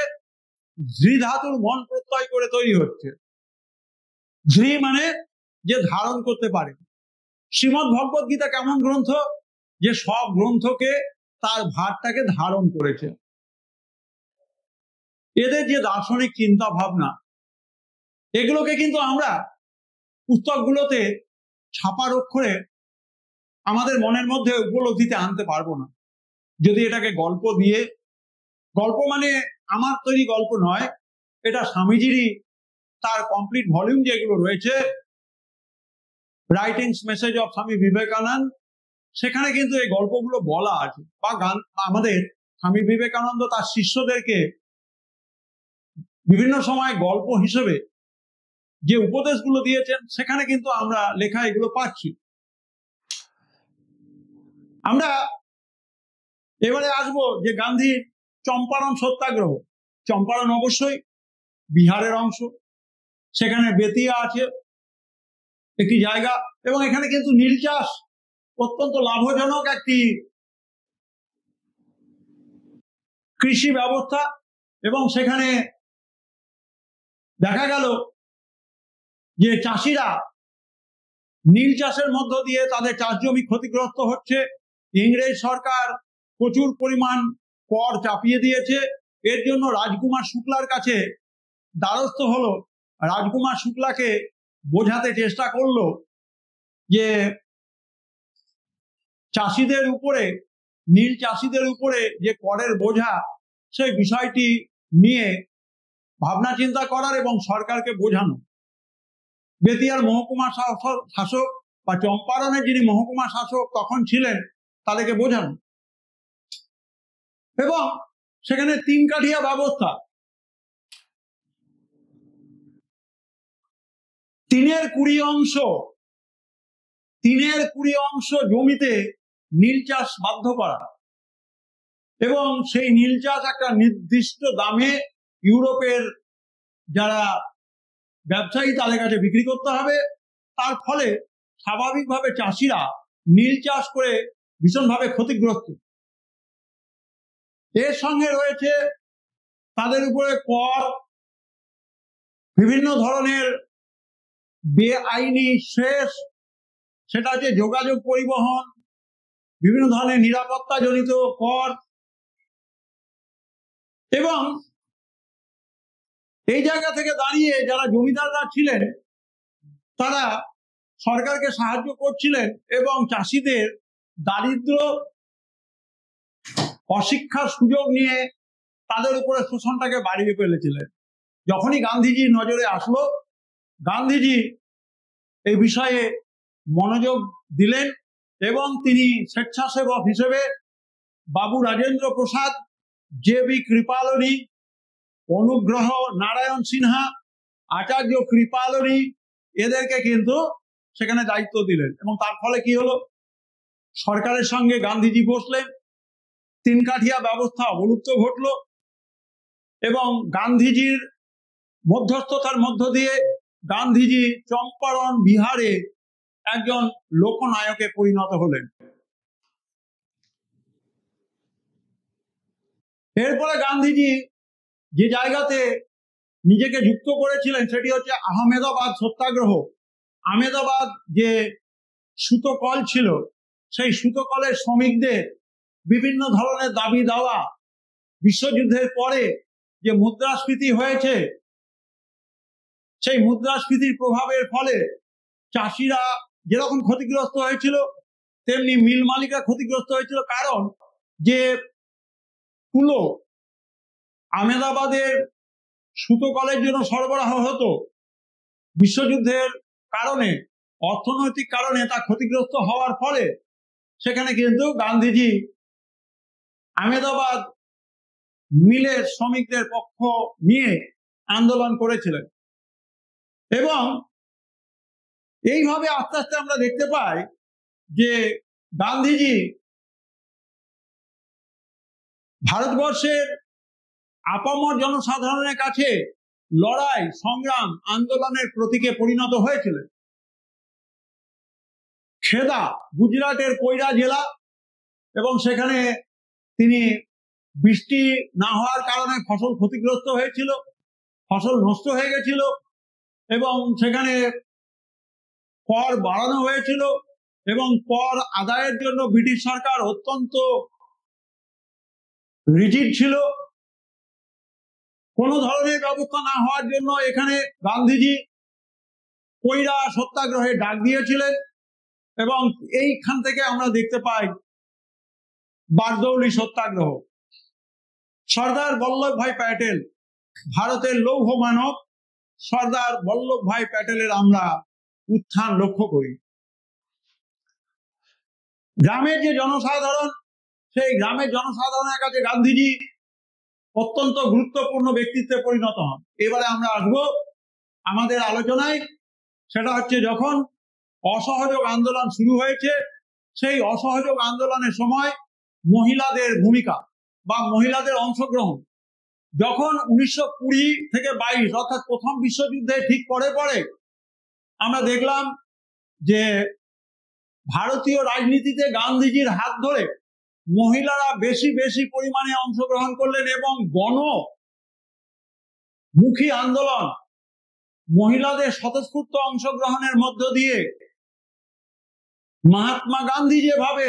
ধৃ ধাতুর মন প্রত্যয় করে তৈরি হচ্ছে। ধৃ মানে যে ধারণ করতে পারে। শ্রীমদ্ ভগবদ গীতা কেমন গ্রন্থ? যে সব গ্রন্থকে, তার ভারটাকে ধারণ করেছে। এদের যে দার্শনিক চিন্তা ভাবনা, এগুলোকে কিন্তু আমরা পুস্তকগুলোতে ছাপার অক্ষরে আমাদের মনের মধ্যে উপলব্ধিতে আনতে পারবো না যদি এটাকে গল্প দিয়ে, গল্প মানে আমার তৈরি গল্প নয়, এটা স্বামীজিরই তার কমপ্লিট ভলিউম যেগুলো রয়েছে, writings message of Swami Vivekananda, সেখানে কিন্তু এই গল্পগুলো বলা আছে। বা আমাদের স্বামী বিবেকানন্দ তার শিষ্যদেরকে বিভিন্ন সময় গল্প হিসেবে যে উপদেশগুলো দিয়েছেন, সেখানে কিন্তু আমরা লেখা এগুলো পাচ্ছি। আমরা এবারে আসবো যে গান্ধীর চম্পারণ সত্যাগ্রহ। চম্পারণ অবশ্যই বিহারের অংশ, সেখানে বেতিয়া আছে একটি জায়গা, এবং এখানে কিন্তু নীল চাষ অত্যন্ত লাভজনক একটি কৃষি ব্যবস্থা। এবং সেখানে দেখা গেল যে চাষিরা নীল চাষের মধ্য দিয়ে তাদের চাষ জমি ক্ষতিগ্রস্ত হচ্ছে। ইংরেজ সরকার প্রচুর পরিমাণ কর চাপিয়ে দিয়েছে। এর জন্য রাজকুমার শুক্লার কাছে দ্বারস্থ হলো। রাজকুমার শুক্লাকে বোঝাতে চেষ্টা করলো যে চাষিদের উপরে, নীল চাষিদের উপরে যে করের বোঝা, সেই বিষয়টি নিয়ে ভাবনা চিন্তা করার এবং সরকারকে বোঝানো। বেতিয়ার মহকুমা শাসক বা চম্পারণের যিনি মহকুমা শাসক তখন ছিলেন, তাদেরকে বোঝানো। এবং সেখানে 3 কাঠিয়া ব্যবস্থা, 3/20 অংশ জমিতে নীল চাষ বাধ্য করা, এবং সেই নীল চাষ একটা নির্দিষ্ট দামে ইউরোপের যারা ব্যবসায়ী তাদের কাছে বিক্রি করতে হবে। তার ফলে স্বাভাবিকভাবে চাষিরা নীল চাষ করে ভীষণভাবে ক্ষতিগ্রস্ত। এর সঙ্গে রয়েছে তাদের উপরে কর, বিভিন্ন ধরনের বেআইনি সেচ, সেটা হচ্ছে যোগাযোগ পরিবহন, বিভিন্ন ধরনের নিরাপত্তা জনিত কর। এবং এই জায়গা থেকে দাঁড়িয়ে যারা জমিদাররা ছিলেন তারা সরকারকে সাহায্য করছিলেন এবং চাষিদের দারিদ্র, অশিক্ষার সুযোগ নিয়ে তাদের উপরে শোষণটাকে বাড়িয়ে ফেলেছিলেন। যখনই গান্ধীজির নজরে আসলো, গান্ধীজি এই বিষয়ে মনোযোগ দিলেন এবং তিনি স্বেচ্ছাসেবক হিসেবে বাবু রাজেন্দ্র প্রসাদ, জে.বি. কৃপালনী, অনুগ্রহ নারায়ণ সিনহা, আচার্য কৃপালনী, এদেরকে কিন্তু সেখানে দায়িত্ব দিলেন। এবং তার ফলে কি হলো, সরকারের সঙ্গে গান্ধীজি বসলেন, 3 কাঠিয়া ব্যবস্থা অবলুপ্ত ঘটল এবং গান্ধীজির মধ্যস্থতার মধ্য দিয়ে গান্ধীজি চম্পারণ বিহারে একজন লোকনায়কে পরিণত হলেন। এরপরে গান্ধীজি যে জায়গাতে নিজেকে যুক্ত করেছিলেন সেটি হচ্ছে আহমেদাবাদ সত্যাগ্রহ। আহমেদাবাদ যে সুতো কল ছিল, সেই সুতো কলের শ্রমিকদের বিভিন্ন ধরনের দাবি দাওয়া, বিশ্বযুদ্ধের পরে যে মুদ্রাস্ফীতি হয়েছে, সেই মুদ্রাস্ফীতির প্রভাবের ফলে চাষিরা যেরকম ক্ষতিগ্রস্ত হয়েছিল, তেমনি মিল মালিকরা ক্ষতিগ্রস্ত হয়েছিল। কারণ যে তুলো আহমেদাবাদের সুতো কলের জন্য সরবরাহ হতো, বিশ্বযুদ্ধের কারণে, অর্থনৈতিক কারণে তা ক্ষতিগ্রস্ত হওয়ার ফলে সেখানে কিন্তু গান্ধীজি আহমেদাবাদ মিলের শ্রমিকদের পক্ষ নিয়ে আন্দোলন করেছিলেন। এবং এইভাবে আস্তে আস্তে আমরা দেখতে পাই যে গান্ধীজি ভারতবর্ষের আপামর জনসাধারণের কাছে লড়াই, সংগ্রাম, আন্দোলনের প্রতীকে পরিণত হয়েছিলেন। খেদা গুজরাটের কৈরা জেলা, এবং সেখানে তিনি বৃষ্টি না হওয়ার কারণে ফসল ক্ষতিগ্রস্ত হয়েছিল, ফসল নষ্ট হয়ে গেছিল এবং সেখানে কর বাড়ানো হয়েছিল এবং কর আদায়ের জন্য ব্রিটিশ সরকার অত্যন্ত রিজিড ছিল। কোনো ধরনের ব্যবস্থা না হওয়ার জন্য এখানে গান্ধীজি কৈরা সত্যাগ্রহে ডাক দিয়েছিলেন এবং এইখান থেকে আমরা দেখতে পাই বারদৌলি সত্যাগ্রহ। সর্দার বল্লভভাই প্যাটেল, ভারতের লৌহ মানব সর্দার বল্লভভাই প্যাটেলের আমরা উত্থান লক্ষ্য করি। গ্রামের যে জনসাধারণ, সেই গ্রামের জনসাধারণের কাছে গান্ধীজি অত্যন্ত গুরুত্বপূর্ণ ব্যক্তিত্বে পরিণত হন। এবারে আমরা আসবো আমাদের আলোচনায়, সেটা হচ্ছে যখন অসহযোগ আন্দোলন শুরু হয়েছে, সেই অসহযোগ আন্দোলনের সময় মহিলাদের ভূমিকা বা মহিলাদের অংশগ্রহণ। যখন 1920 থেকে 22 অর্থাৎ প্রথম বিশ্বযুদ্ধে ঠিক পরে আমরা দেখলাম যে ভারতীয় রাজনীতিতে গান্ধীজির হাত ধরে মহিলারা বেশি পরিমাণে অংশগ্রহণ করলেন এবং গণমুখী আন্দোলন, মহিলাদের স্বতঃস্ফূর্ত অংশগ্রহণের মধ্য দিয়ে মহাত্মা গান্ধী যেভাবে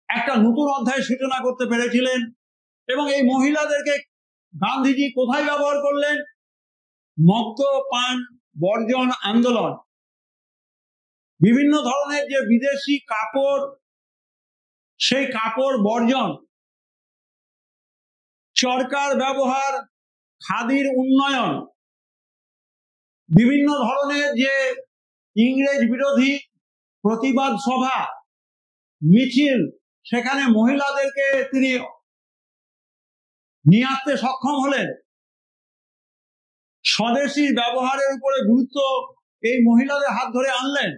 একটা নতুন অধ্যায়ের সূচনা করতে পেরেছিলেন, এবং এই মহিলাদেরকে গান্ধীজি কোথায় ব্যবহার করলেন? মদ্যপান বর্জন আন্দোলন, বিভিন্ন ধরনের যে বিদেশি কাপড়, সেই কাপড় বর্জন, চরকার ব্যবহার, খাদির উন্নয়ন, বিভিন্ন ধরনের যে ইংরেজ বিরোধী প্রতিবাদ সভা মিছিল, সেখানে মহিলাদেরকে তিনি নিয়ে আসতে সক্ষম হলেন। স্বদেশী ব্যবহারের উপরে গুরুত্ব এই মহিলাদের হাত ধরে আনলেন,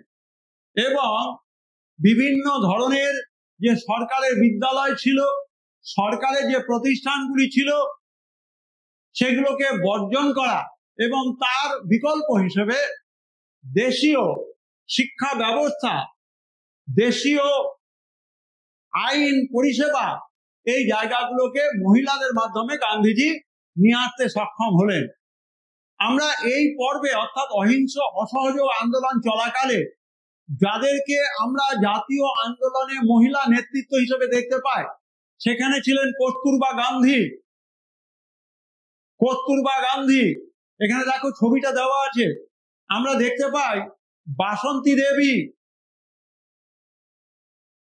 এবং বিভিন্ন ধরনের যে সরকারের বিদ্যালয় ছিল, সরকারের যে প্রতিষ্ঠানগুলি ছিল, সেগুলোকে বর্জন করা এবং তার বিকল্প হিসেবে দেশীয় শিক্ষা ব্যবস্থা, দেশীয় আইন পরিষেবা, এই জায়গাগুলোকে মহিলাদের মাধ্যমে গান্ধীজি নিয়ে আসতে সক্ষম হলেন। আমরা এই পর্বে অর্থাৎ অহিংস অসহযোগ আন্দোলন চলাকালে যাদেরকে আমরা জাতীয় আন্দোলনে মহিলা নেতৃত্ব হিসেবে দেখতে পাই, সেখানে ছিলেন কস্তুরবা গান্ধী। কস্তুরবা গান্ধী, এখানে দেখো ছবিটা দেওয়া আছে, আমরা দেখতে পাই বাসন্তী দেবী,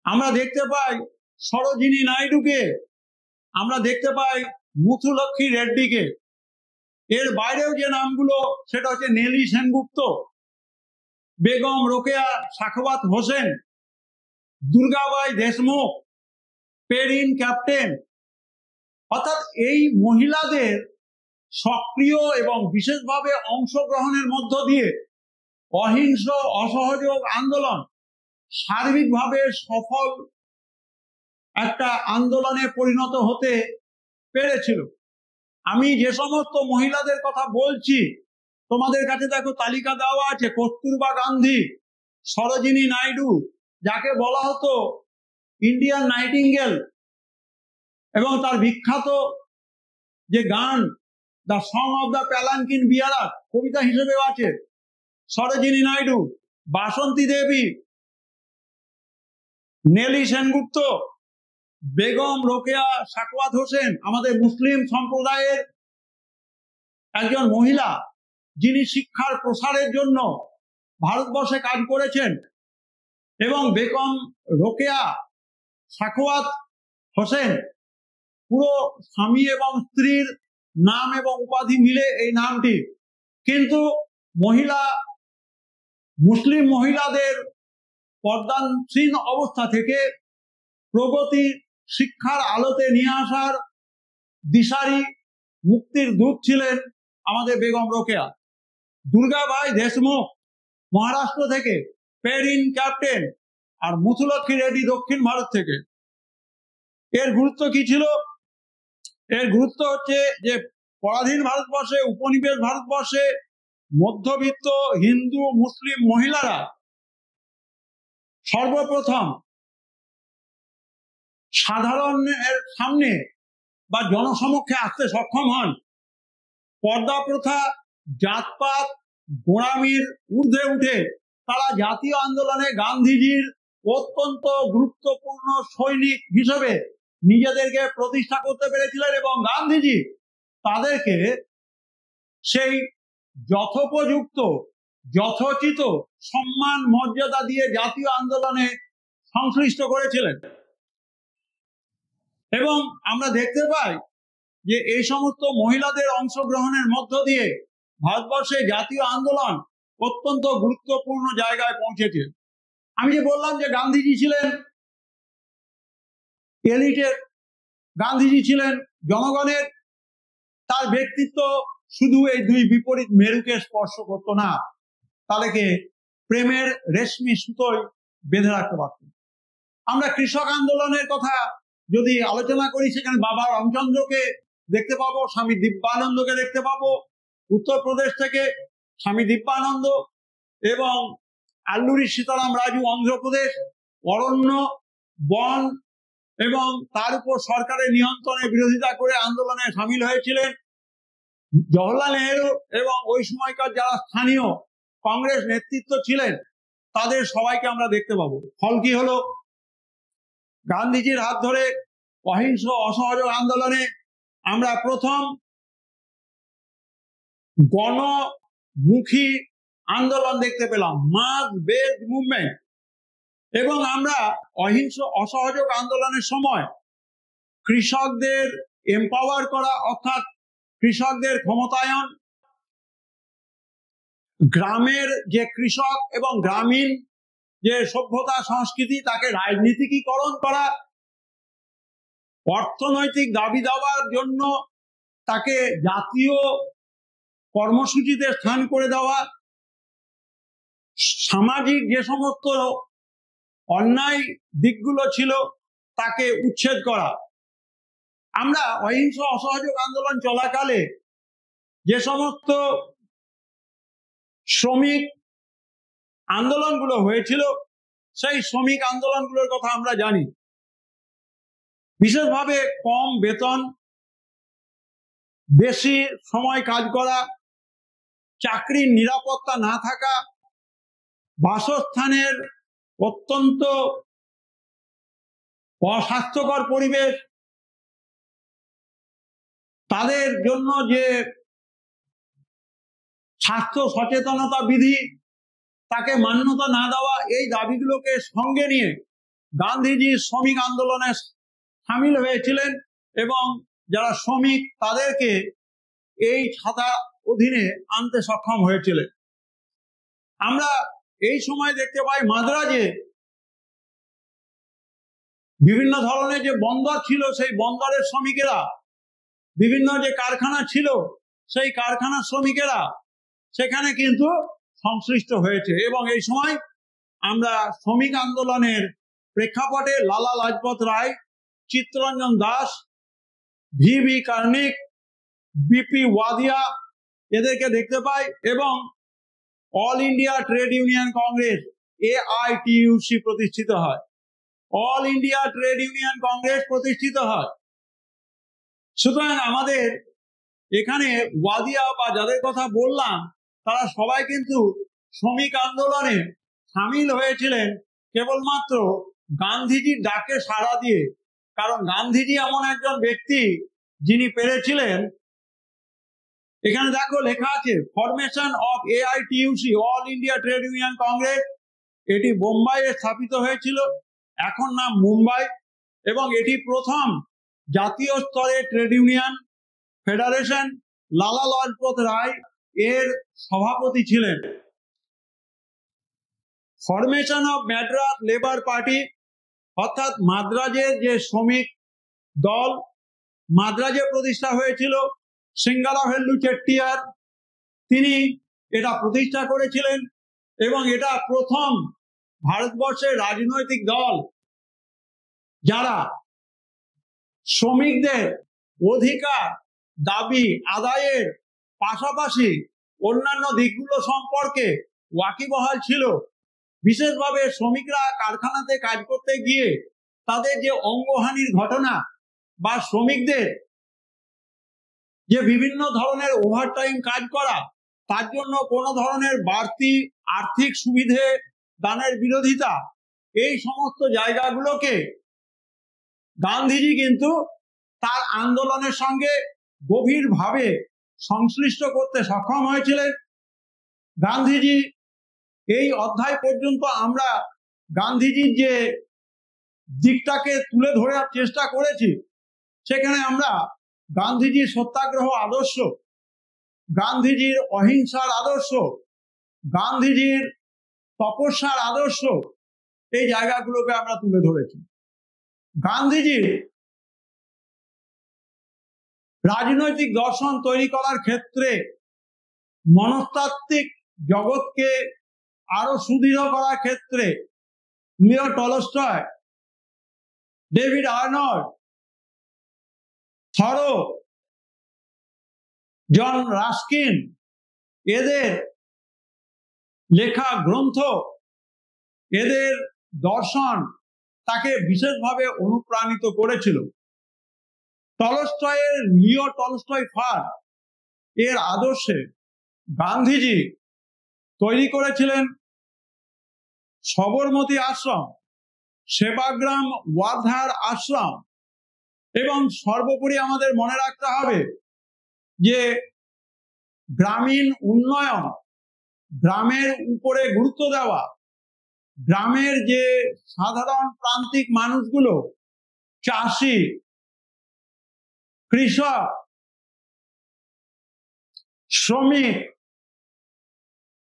আমরা দেখতে পাই সরোজিনী নাইডুকে, আমরা দেখতে পাই মুথুলক্ষ্মী রেড্ডিকে। এর বাইরেও যে নামগুলো, সেটা হচ্ছে নেলি সেনগুপ্ত, বেগম রোকেয়া সাখাওয়াত হোসেন, দুর্গাবাই দেশমুখ, পেরিন ক্যাপ্টেন। অর্থাৎ এই মহিলাদের সক্রিয় এবং বিশেষভাবে অংশগ্রহণের মধ্য দিয়ে অহিংস অসহযোগ আন্দোলন সার্বিকভাবে সফল একটা আন্দোলনে পরিণত হতে পেরেছিল। আমি যে সমস্ত মহিলাদের কথা বলছি, তোমাদের কাছে দেখো তালিকা দেওয়া আছে। কস্তুরবা গান্ধী, সরোজিনী নাইডু, যাকে বলা হতো ইন্ডিয়ান নাইটিঙ্গেল, এবং তার বিখ্যাত যে গান the song of the palanquin bearer কবিতা হিসেবেও আছে সরোজিনী নাইডু, বাসন্তী দেবী, নেলি সেনগুপ্ত, বেগম রোকেয়া সাখাওয়াত হোসেন, আমাদের মুসলিম সম্প্রদায়ের একজন মহিলা, যিনি শিক্ষার প্রসারের জন্য ভারতবর্ষে কাজ করেছেন, এবং বেগম রোকেয়া সাখাওয়াত হোসেন, পুরো স্বামী এবং স্ত্রীর নাম এবং উপাধি মিলে এই নামটি, কিন্তু মহিলা, মুসলিম মহিলাদের পর্দানসীন অবস্থা থেকে প্রগতি শিক্ষার আলোতে নিয়ে আসার দিশারি, মুক্তির দূত ছিলেন আমাদের বেগম রোকেয়া। দুর্গাবাই দেশমুখ মহারাষ্ট্র থেকে, পেরিন ক্যাপ্টেন, আর মুথুলক্ষ্মী রেড্ডি দক্ষিণ ভারত থেকে। এর গুরুত্ব কি ছিল? এর গুরুত্ব হচ্ছে যে পরাধীন ভারতবর্ষে, উপনিবেশ ভারতবর্ষে মধ্যবিত্ত হিন্দু মুসলিম মহিলারা সর্বপ্রথম সাধারণের সামনে বা জনসমক্ষে আসতে সক্ষম হন। পর্দা প্রথা, জাতপাত, গোঁড়ামির ঊর্ধ্বে উঠে তারা জাতীয় আন্দোলনে গান্ধীজির অত্যন্ত গুরুত্বপূর্ণ সৈনিক হিসেবে নিজেদেরকে প্রতিষ্ঠা করতে পেরেছিলেন, এবং গান্ধীজি তাদেরকে সেই যথোপযুক্ত যথোচিত সম্মান মর্যাদা দিয়ে জাতীয় আন্দোলনে সংশ্লিষ্ট করেছিলেন। এবং আমরা দেখতে পাই যে এই সমস্ত মহিলাদের অংশগ্রহণের মধ্য দিয়ে ভারতবর্ষে জাতীয় আন্দোলন অত্যন্ত গুরুত্বপূর্ণ জায়গায় পৌঁছেছে। আমি যে বললাম যে গান্ধীজি ছিলেন এলিটের, গান্ধীজি ছিলেন জনগণের, তার ব্যক্তিত্ব শুধু এই দুই বিপরীত মেরুকে স্পর্শ করতো না, তাদেরকে প্রেমের রেশমি সুতোয় বেঁধে রাখতে পারত। আমরা কৃষক আন্দোলনের কথা যদি আলোচনা করি, সেখানে বাবা রামচন্দ্রকে দেখতে পাবো, স্বামী দিব্যানন্দকে দেখতে পাবো, উত্তরপ্রদেশ থেকে স্বামী দিব্যানন্দ, এবং আল্লুরি সীতারাম রাজু অন্ধ্রপ্রদেশ, অরণ্য, বন এবং তার উপর সরকারের নিয়ন্ত্রণে বিরোধিতা করে আন্দোলনে সামিল হয়েছিলেন। জওহরলাল নেহেরু এবং ওই সময়কার যারা স্থানীয় কংগ্রেস নেতৃত্ব ছিলেন, তাদের সবাইকে আমরা দেখতে পাবো। ফল কি হলো? গান্ধীজির হাত ধরে অহিংস অসহযোগ আন্দোলনে আমরা প্রথম গণমুখী আন্দোলন দেখতে পেলাম, মাস বেসড মুভমেন্ট। এবং আমরা অহিংস অসহযোগ আন্দোলনের সময় কৃষকদের এম্পাওয়ার করা, অর্থাৎ কৃষকদের ক্ষমতায়ন, গ্রামের যে কৃষক এবং গ্রামীণ যে সভ্যতা সংস্কৃতি তাকে রাজনীতিকীকরণ করা, অর্থনৈতিক দাবি দেওয়ার জন্য তাকে জাতীয় কর্মসূচিতে স্থান করে দেওয়া, সামাজিক যে সমস্ত অন্যায় দিকগুলো ছিল তাকে উচ্ছেদ করা। আমরা অহিংস অসহযোগ আন্দোলন চলাকালে যে সমস্ত শ্রমিক আন্দোলনগুলো হয়েছিল সেই শ্রমিক আন্দোলনগুলোর কথা আমরা জানি। বিশেষভাবে কম বেতন, বেশি সময় কাজ করা, চাকরির নিরাপত্তা না থাকা, বাসস্থানের অত্যন্ত অস্বাস্থ্যকর পরিবেশ, তাদের জন্য যে স্বাস্থ্য সচেতনতা বিধি তাকে মান্যতা না দেওয়া, এই দাবিগুলোকে সঙ্গে নিয়ে গান্ধীজি শ্রমিক আন্দোলনে সামিল হয়েছিলেন এবং যারা শ্রমিক তাদেরকে এই ছাতা অধীনে আনতে সক্ষম হয়েছিলেন। আমরা এই সময় দেখতে পাই মাদ্রাজে বিভিন্ন ধরনের যে বন্দর ছিল সেই বন্দরের শ্রমিকেরা, বিভিন্ন যে কারখানা ছিল সেই কারখানার শ্রমিকেরা সেখানে কিন্তু সংশ্লিষ্ট হয়েছে। এবং এই সময় আমরা শ্রমিক আন্দোলনের প্রেক্ষাপটে লালা লাজপত রায়, চিত্তরঞ্জন দাস, ভি কার্নিক, বিপি ওয়াদিয়া এদেরকে দেখতে পাই এবং all India trade union congress AITUC প্রতিষ্ঠিত হয়। All India trade union congress প্রতিষ্ঠিত হয়। সুতরাং আমাদের এখানে ওয়াদিয়া বা যাদের কথা বললাম তারা সবাই কিন্তু শ্রমিক আন্দোলনে সামিল হয়েছিলেন কেবলমাত্র গান্ধীজির ডাকে সাড়া দিয়ে। কারণ গান্ধীজি এমন একজন ব্যক্তি যিনি পেরেছিলেন, এখানে দেখো লেখা আছে formation of AITUC all India trade union Congress, এটি বোম্বাইয়ে স্থাপিত হয়েছিল, এখন নাম মুম্বাই, এবং এটি প্রথম জাতীয় স্তরে ট্রেড ইউনিয়ন ফেডারেশন। লালা লাজপত রায় এর সভাপতি ছিলেন। Formation of Madras labour party, অর্থাৎ মাদ্রাজের যে শ্রমিক দল মাদ্রাজে প্রতিষ্ঠা হয়েছিল, সিঙ্গারাভেল্লু চেট্টিয়ার তিনি এটা প্রতিষ্ঠা করেছিলেন এবং এটা প্রথম ভারতবর্ষের রাজনৈতিক দল যারা শ্রমিকদের অধিকার দাবি আদায়ের পাশাপাশি অন্যান্য দিকগুলো সম্পর্কে ওয়াকিবহাল ছিল। বিশেষভাবে শ্রমিকরা কারখানাতে কাজ করতে গিয়ে তাদের যে অঙ্গহানির ঘটনা বা শ্রমিকদের যে বিভিন্ন ধরনের ওভারটাইম কাজ করা, তার জন্য কোনো ধরনের বাড়তি আর্থিক সুবিধে দানের বিরোধিতা, এই সমস্ত জায়গাগুলোকে গান্ধীজি কিন্তু তার আন্দোলনের সঙ্গে গভীরভাবে সংশ্লিষ্ট করতে সক্ষম হয়েছিলেন। গান্ধীজি এই অধ্যায় পর্যন্ত আমরা গান্ধীজির যে দিকটাকে তুলে ধরার চেষ্টা করেছি, সেখানে আমরা গান্ধীজির সত্যাগ্রহ আদর্শ, গান্ধীজির অহিংসার আদর্শ, গান্ধীজির তপস্যার আদর্শ, এই জায়গাগুলোকে আমরা তুলে ধরেছি। গান্ধীজির রাজনৈতিক দর্শন তৈরি করার ক্ষেত্রে মনস্তাত্ত্বিক জগৎকে আরো সুদৃঢ় করার ক্ষেত্রে Leo Tolstoy, David Arnold, Thoreau, John Ruskin এদের লেখা গ্রন্থ, এদের দর্শন তাকে বিশেষভাবে অনুপ্রাণিত করেছিল। টলস্টয়ের লিও টলস্টয় ফার এর আদর্শে গান্ধীজি তৈরি করেছিলেন সবরমতী আশ্রম, সেবাগ্রাম ওয়ার্ধার আশ্রম, এবং সর্বোপরি আমাদের মনে রাখতে হবে যে গ্রামীণ উন্নয়ন, গ্রামের উপরে গুরুত্ব দেওয়া, গ্রামের যে সাধারণ প্রান্তিক মানুষগুলো, চাষি, কৃষক, শ্রমিক,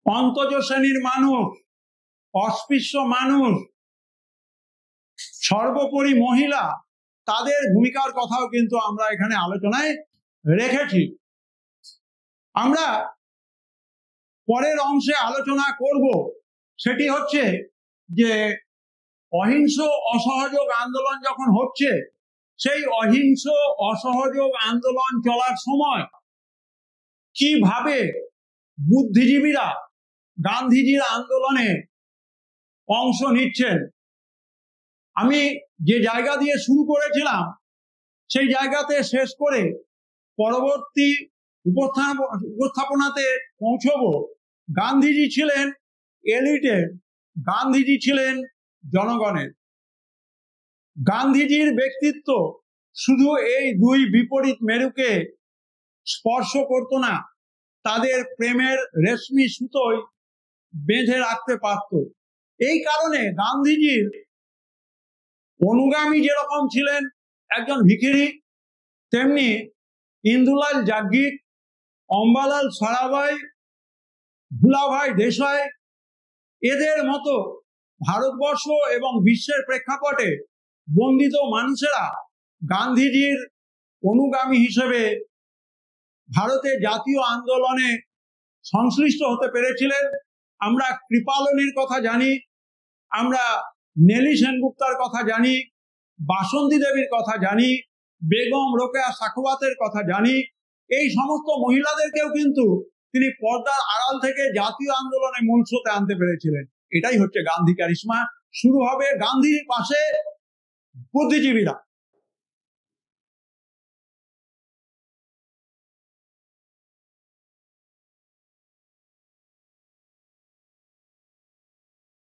অন্তজ শ্রেণীর মানুষ, অস্পৃশ্য মানুষ, সর্বোপরি মহিলা, তাদের ভূমিকার কথাও কিন্তু আমরা এখানে আলোচনায় রেখেছি। আমরা পরের অংশে আলোচনা করব, সেটি হচ্ছে যে অহিংস অসহযোগ আন্দোলন যখন হচ্ছে, সেই অহিংস অসহযোগ আন্দোলন চলার সময় কিভাবে বুদ্ধিজীবীরা গান্ধীজির আন্দোলনে অংশ নিচ্ছেন। আমি যে জায়গা দিয়ে শুরু করেছিলাম সেই জায়গাতে শেষ করে পরবর্তী উপস্থাপনাতে পৌঁছবো। গান্ধীজি ছিলেন এলিটের, গান্ধীজি ছিলেন জনগণের। গান্ধীজির ব্যক্তিত্ব শুধু এই দুই বিপরীত মেরুকে স্পর্শ করত না, তাদের প্রেমের রেশমি সুতোয় বেঁধে রাখতে পারত। এই কারণে গান্ধীজির অনুগামী যেরকম ছিলেন একজন ভিখিরি, তেমনি ইন্দুলাল যাজ্ঞিক, অম্বালাল সারাভাই, ভুলাভাই দেশাই, এদের মতো ভারতবর্ষ এবং বিশ্বের প্রেক্ষাপটে বন্দিত মানুষেরা গান্ধীজির অনুগামী হিসেবে ভারতের জাতীয় আন্দোলনে সংশ্লিষ্ট হতে পেরেছিলেন। আমরা কৃপালনীর কথা জানি, আমরা নেলি সেনগুপ্তার কথা জানি, বাসন্তী দেবীর কথা জানি, বেগম রোকেয়া সাখাওয়াতের কথা জানি। এই সমস্ত মহিলাদেরকেও কিন্তু তিনি পর্দার আড়াল থেকে জাতীয় আন্দোলনে মূল স্রোতে আনতে পেরেছিলেন। এটাই হচ্ছে গান্ধী ক্যারিশমা। শুরু হবে গান্ধীর পাশে বুদ্ধিজীবীরা,